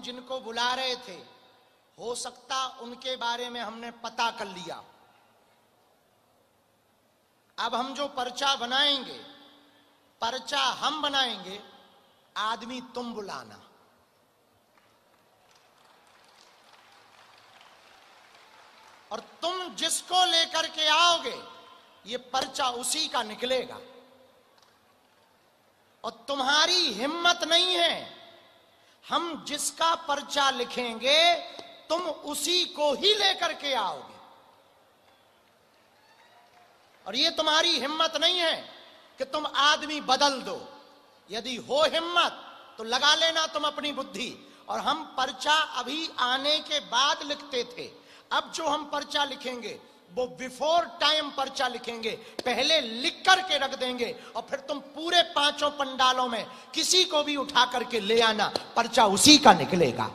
जिनको बुला रहे थे, हो सकता उनके बारे में हमने पता कर लिया। अब हम जो पर्चा बनाएंगे, पर्चा हम बनाएंगे, आदमी तुम बुलाना। और तुम जिसको लेकर के आओगे, ये पर्चा उसी का निकलेगा। और तुम्हारी हिम्मत नहीं है, हम जिसका पर्चा लिखेंगे तुम उसी को ही लेकर के आओगे। और ये तुम्हारी हिम्मत नहीं है कि तुम आदमी बदल दो। यदि हो हिम्मत तो लगा लेना तुम अपनी बुद्धि। और हम पर्चा अभी आने के बाद लिखते थे, अब जो हम पर्चा लिखेंगे वो बिफोर टाइम पर्चा लिखेंगे, पहले लिख करके रख देंगे। और फिर तुम पूरे 5 पंडालों में किसी को भी उठा करके ले आना, पर्चा उसी का निकलेगा।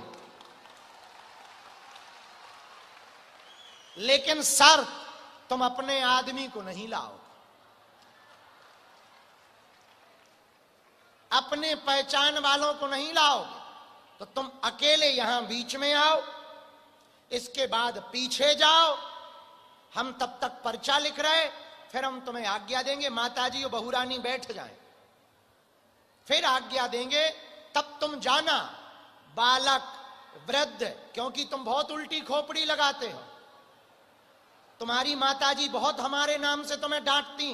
लेकिन सर, तुम अपने आदमी को नहीं लाओ, अपने पहचान वालों को नहीं लाओ, तो तुम अकेले यहां बीच में आओ, इसके बाद पीछे जाओ। हम तब तक पर्चा लिख रहे, फिर हम तुम्हें आज्ञा देंगे, माताजी और बहुरानी बैठ जाएं, फिर आज्ञा देंगे, तब तुम जाना। बालक, वृद्ध, क्योंकि तुम बहुत उल्टी खोपड़ी लगाते हो, तुम्हारी माताजी बहुत हमारे नाम से तुम्हें डांटती,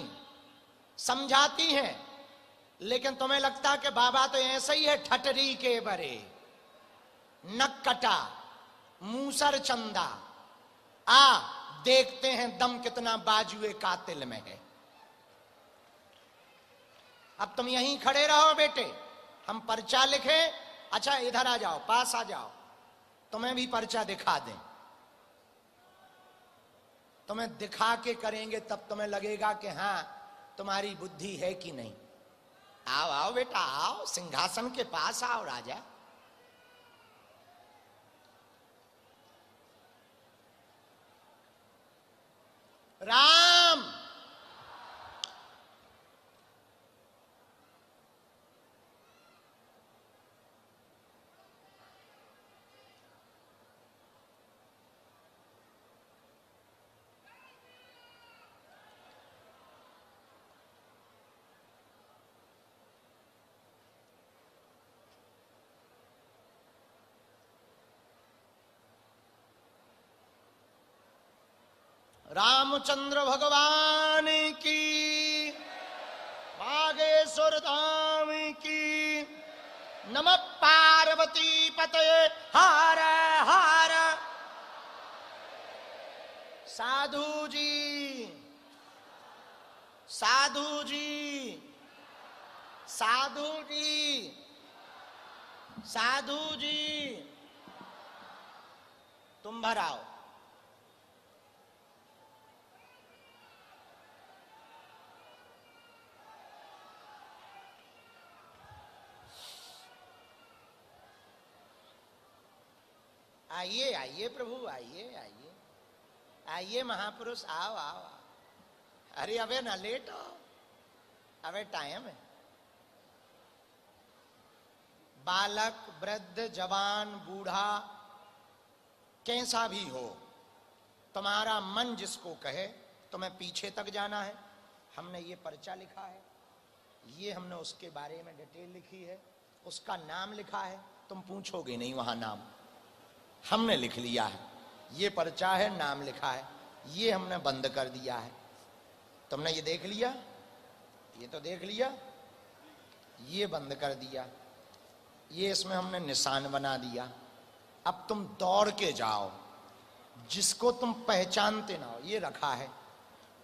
समझाती हैं, लेकिन तुम्हें लगता कि बाबा तो ऐसा ही है, ठटरी के बरे, नक कटा, मूसर चंदा, आ देखते हैं दम कितना बाजुए कातिल में है। अब तुम यहीं खड़े रहो बेटे, हम पर्चा लिखें। अच्छा इधर आ जाओ, पास आ जाओ, तुम्हें भी पर्चा दिखा दें। तुम्हें दिखा के करेंगे तब तुम्हें लगेगा कि हां तुम्हारी बुद्धि है कि नहीं। आओ आओ बेटा आओ, सिंहासन के पास आओ राजा। राम। रामचंद्र भगवान की, बागेश्वर धाम की। नमः पार्वती पतये हर हर। साधु जी, साधु जी, साधु जी, साधु जी, तुम भर आओ। आइए आइए प्रभु, आइए आइए आइए महापुरुष, आओ आओ आओ। अरे अबे ना लेट हो, अबे टाइम है। बालक, वृद्ध, जवान, बूढ़ा, कैसा भी हो, तुम्हारा मन जिसको कहे, तुम्हें पीछे तक जाना है। हमने ये पर्चा लिखा है, ये हमने उसके बारे में डिटेल लिखी है, उसका नाम लिखा है। तुम पूछोगे नहीं वहां नाम, हमने लिख लिया है। ये पर्चा है, नाम लिखा है, ये हमने बंद कर दिया है। तुमने ये देख लिया, ये तो देख लिया, ये बंद कर दिया, ये इसमें हमने निशान बना दिया। अब तुम दौड़ के जाओ, जिसको तुम पहचानते ना हो, ये रखा है,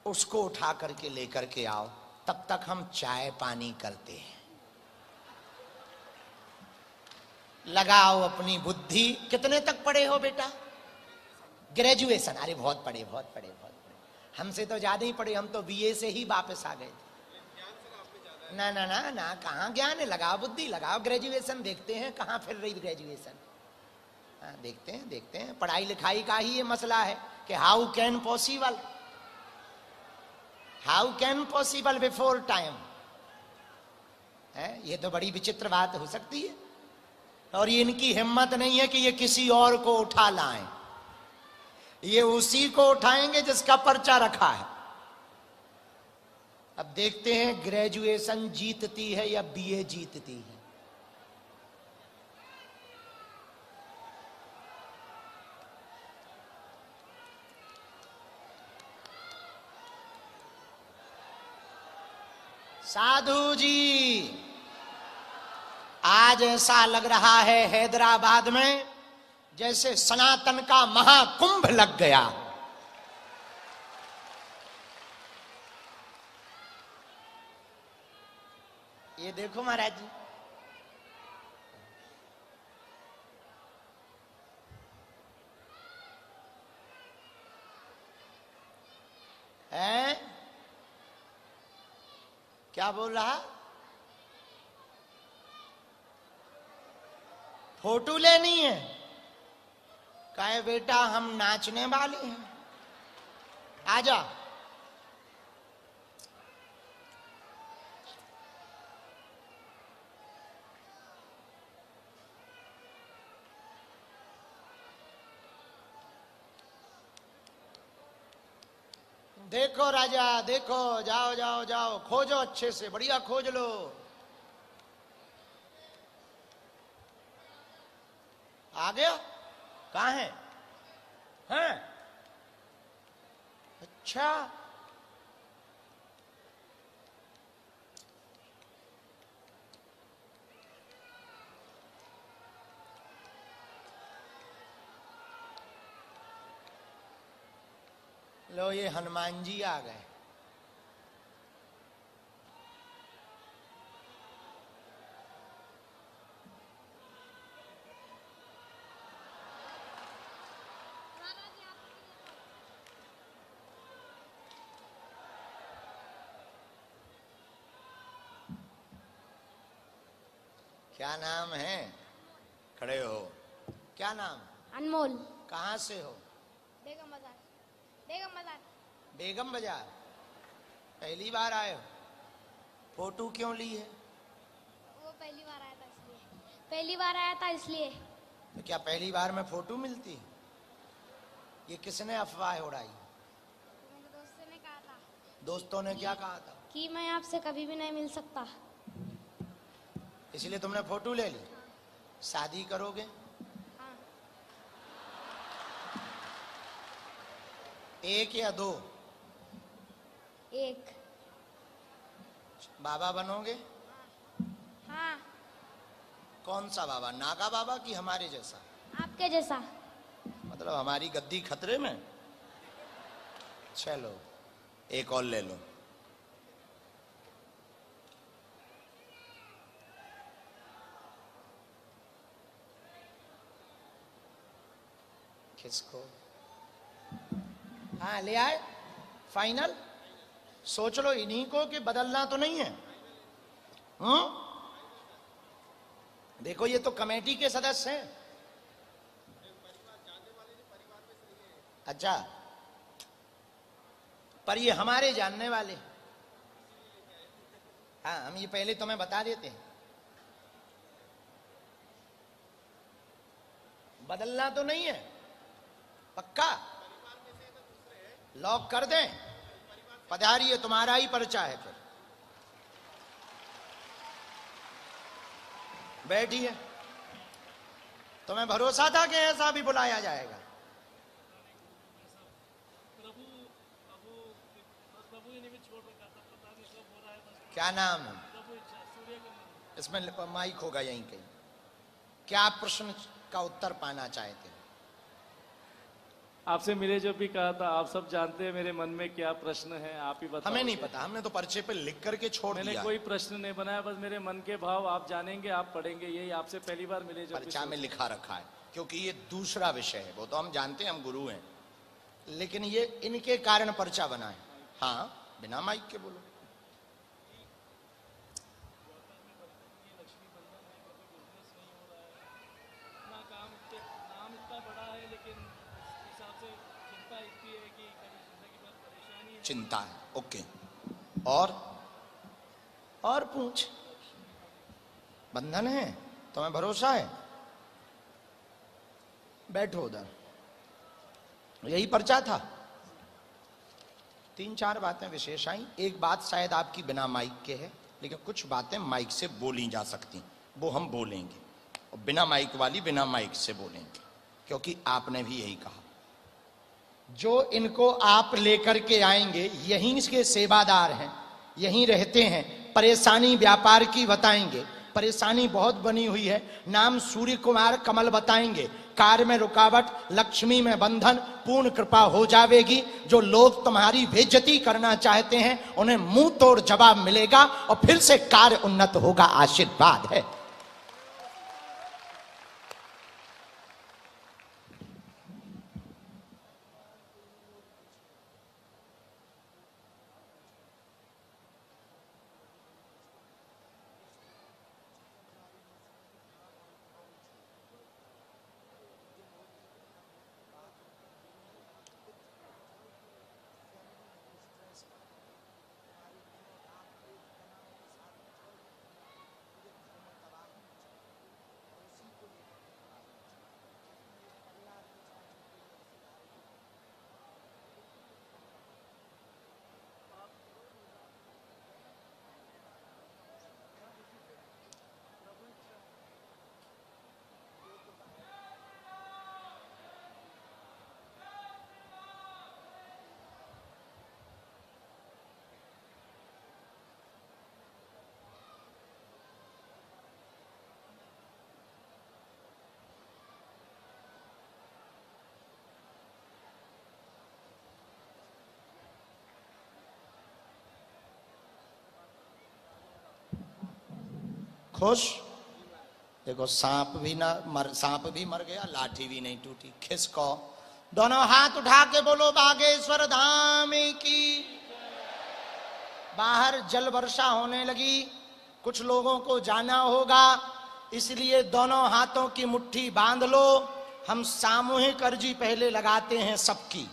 उसको उठा करके लेकर के आओ। तब तक हम चाय पानी करते हैं। लगाओ अपनी बुद्धि। कितने तक पढ़े हो बेटा? ग्रेजुएशन? अरे बहुत पढ़े, बहुत पढ़े, बहुत पढ़े। हमसे तो ज्यादा ही पढ़े, हम तो बीए से ही वापस आ गए थे। ना ना ना ना, कहाँ ज्ञान है? लगाओ बुद्धि, लगाओ ग्रेजुएशन। देखते हैं कहाँ फिर रही ग्रेजुएशन। देखते हैं देखते हैं। पढ़ाई लिखाई का ही ये मसला है कि how can possible, how can possible before time है। ये तो बड़ी विचित्र बात हो सकती है। और ये इनकी हिम्मत नहीं है कि ये किसी और को उठा लाएं, ये उसी को उठाएंगे जिसका पर्चा रखा है। अब देखते हैं ग्रेजुएशन जीतती है या बीए जीतती है। साधु जी, आज ऐसा लग रहा है हैदराबाद में जैसे सनातन का महाकुंभ लग गया। ये देखो महाराज जी, हैं? क्या बोल रहा? फोटो लेनी है? कहे बेटा हम नाचने वाले हैं, आजा। देखो राजा, देखो, जाओ जाओ जाओ, खोजो अच्छे से, बढ़िया खोज लो। आ गया? कहाँ है? हैं? अच्छा, लो ये हनुमान जी आ गए। क्या नाम है? खड़े हो। क्या नाम? अनमोल। कहाँ से हो? बेगम बाजार। बेगम बाजार। बेगम बाजार। पहली बार आए हो? फोटो क्यों ली है? वो पहली बार आया था इसलिए। पहली बार आया था इसलिए। तो क्या पहली बार में फोटो मिलती है? ये किसने अफवाह उड़ाई? मेरे दोस्त ने कहा था। दोस्तों ने क्या कहा था? कि मैं आपसे कभी भी नहीं मिल सकता, इसलिए तुमने फोटो ले ली। शादी करोगे? हाँ। एक या दो? एक। बाबा बनोगे? हाँ। कौन सा बाबा? नागा बाबा कि हमारे जैसा? आपके जैसा। मतलब हमारी गद्दी खतरे में? चलो एक और ले लो। किसको? हाँ ले आए। फाइनल सोच लो इन्हीं को कि बदलना तो नहीं है। देखो ये तो कमेटी के सदस्य हैं। अच्छा, पर ये हमारे जानने वाले। हाँ हम ये पहले तुम्हें बता देते हैं। बदलना तो नहीं है? पक्का? लॉक कर दें? पधारिए, तुम्हारा ही पर्चा है। फिर बैठिए। तुम्हें भरोसा था कि ऐसा भी बुलाया जाएगा? क्या नाम है? इसमें माइक होगा यहीं कहीं। क्या प्रश्न का उत्तर पाना चाहते हैं? आपसे मिले जो भी कहा था, आप सब जानते हैं मेरे मन में क्या प्रश्न है, आप ही बताओ। हमें नहीं पता, हमने तो पर्चे पे लिख करके छोड़ दिया। मैंने कोई प्रश्न नहीं बनाया, बस मेरे मन के भाव आप जानेंगे, आप पढ़ेंगे, यही आपसे पहली बार मिले जो पर्चा में लिखा रखा है, क्योंकि ये दूसरा विषय है। वो तो हम जानते हैं, हम गुरु हैं, लेकिन ये इनके कारण पर्चा बना है। हाँ बिना माइक के बोलो। चिंता है, ओके। और पूछ। बंधन है? तुम्हें भरोसा है? बैठो उधर, यही पर्चा था। 3-4 बातें विशेष आई। एक बात शायद आपकी बिना माइक के है, लेकिन कुछ बातें माइक से बोली जा सकती, वो हम बोलेंगे, और बिना माइक वाली बिना माइक से बोलेंगे, क्योंकि आपने भी यही कहा। जो इनको आप लेकर के आएंगे, यहीं के सेवादार हैं, यहीं रहते हैं, परेशानी व्यापार की बताएंगे, परेशानी बहुत बनी हुई है, नाम सूर्य कुमार कमल बताएंगे, कार्य में रुकावट, लक्ष्मी में बंधन, पूर्ण कृपा हो जावेगी। जो लोग तुम्हारी बेइज्जती करना चाहते हैं उन्हें मुंह तोड़ जवाब मिलेगा और फिर से कार्य उन्नत होगा। आशीर्वाद है। खुश? देखो, सांप भी मर गया, लाठी भी नहीं टूटी। खिसको, दोनों हाथ उठा के बोलो बागेश्वर धाम की। बाहर जल वर्षा होने लगी, कुछ लोगों को जाना होगा, इसलिए दोनों हाथों की मुट्ठी बांध लो। हम सामूहिक अर्जी पहले लगाते हैं सबकी।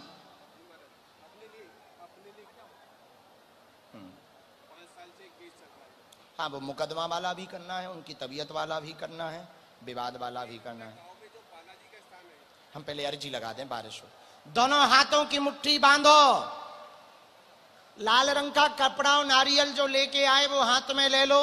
हाँ, वो मुकदमा वाला भी करना है, उनकी तबीयत वाला भी करना है, विवाद वाला भी करना है। हम पहले अर्जी लगा दें, बारिश हो। दोनों हाथों की मुट्ठी बांधो, लाल रंग का कपड़ा और नारियल जो लेके आए वो हाथ में ले लो।